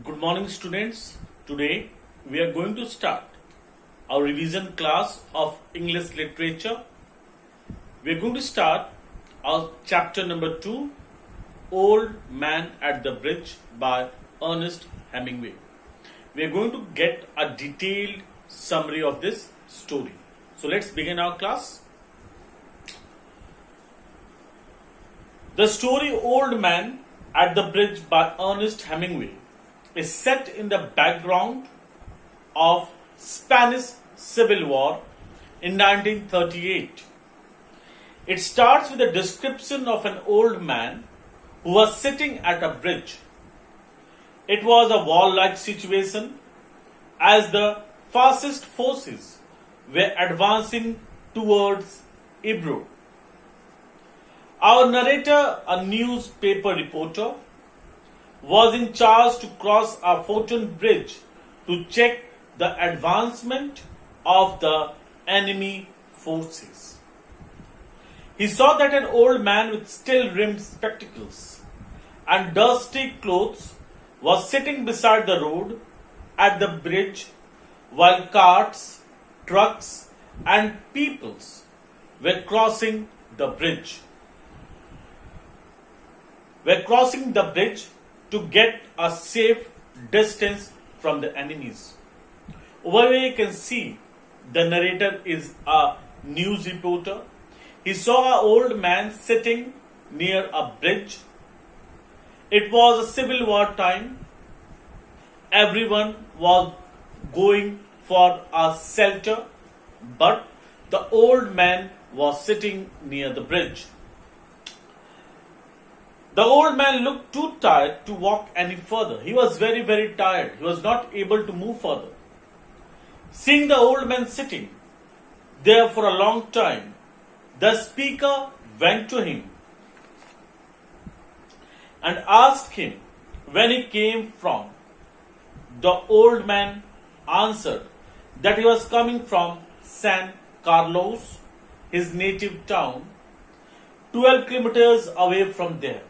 Good morning, students. Today we are going to start our revision class of English literature. We are going to start our chapter number 2, Old Man at the Bridge by Ernest Hemingway. We are going to get a detailed summary of this story. So let's begin our class. The story Old Man at the Bridge by Ernest Hemingway is set in the background of Spanish Civil War in 1938. It starts with a description of an old man who was sitting at a bridge. It was a war-like situation as the fascist forces were advancing towards Ebro. Our narrator, a newspaper reporter, was in charge to cross a Fortin bridge to check the advancement of the enemy forces. He saw that an old man with steel-rimmed spectacles and dusty clothes was sitting beside the road at the bridge while carts, trucks and peoples were crossing the bridge. To get a safe distance from the enemies. Over here you can see the narrator is a news reporter. He saw an old man sitting near a bridge. It was a civil war time. Everyone was going for a shelter, but the old man was sitting near the bridge. The old man looked too tired to walk any further. He was very, very tired. He was not able to move further. Seeing the old man sitting there for a long time, the speaker went to him and asked him when he came from. The old man answered that he was coming from San Carlos, his native town, 12 kilometers away from there.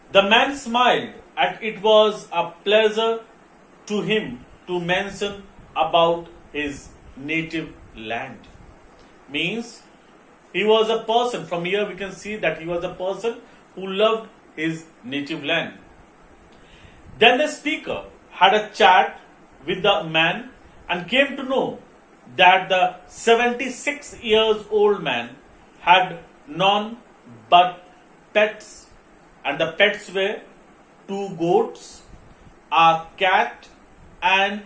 The man smiled, and it was a pleasure to him to mention about his native land. Means he was a person, from here we can see that he was a person who loved his native land. Then the speaker had a chat with the man and came to know that the 76 years old man had none but pets. And the pets were 2 goats, a cat, and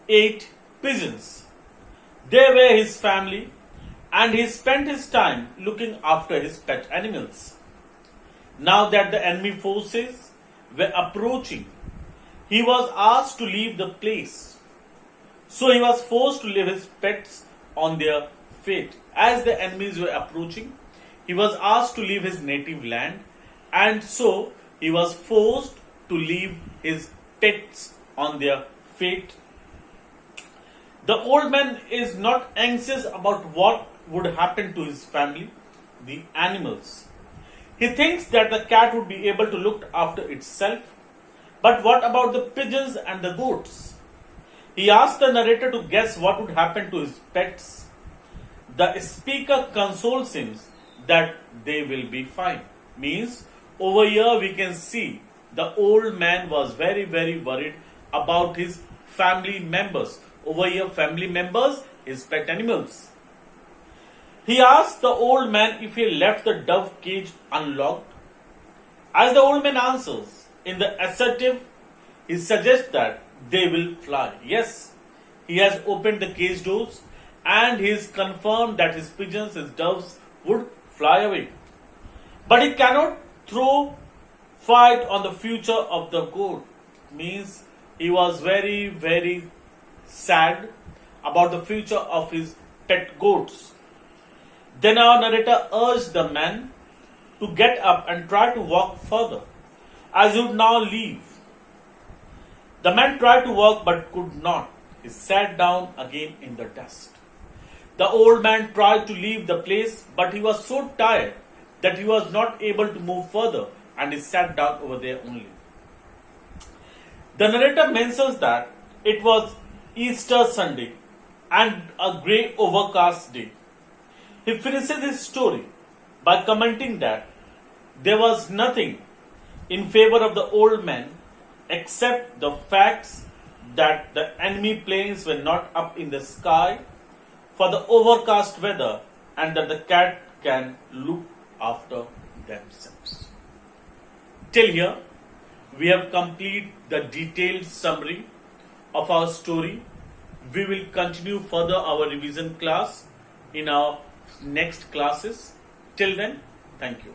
8 pigeons. They were his family, and he spent his time looking after his pet animals. Now that the enemy forces were approaching, he was asked to leave the place. So he was forced to leave his pets on their fate. As the enemies were approaching, he was asked to leave his native land. And so he was forced to leave his pets on their fate. The old man is not anxious about what would happen to his family, the animals. He thinks that the cat would be able to look after itself. But what about the pigeons and the goats? He asked the narrator to guess what would happen to his pets. The speaker consoles him that they will be fine. Means over here we can see the old man was very, very worried about his family members. Over here family members, his pet animals. He asked the old man if he left the dove cage unlocked. As the old man answers in the assertive, he suggests that they will fly. Yes, he has opened the cage doors and he is confirmed that his pigeons, his doves would fly away. But he cannot throw fight on the future of the goat. Means he was very, very sad about the future of his pet goats. Then our narrator urged the man to get up and try to walk further, as he would now leave. The man tried to walk but could not. He sat down again in the dust. The old man tried to leave the place, but he was so tired that he was not able to move further and he sat down over there only. The narrator mentions that it was Easter Sunday and a grey overcast day. He finishes his story by commenting that there was nothing in favor of the old man except the facts that the enemy planes were not up in the sky for the overcast weather and that the cat can look after themselves. Till here, we have completed the detailed summary of our story. We will continue further our revision class in our next classes. Till then, thank you.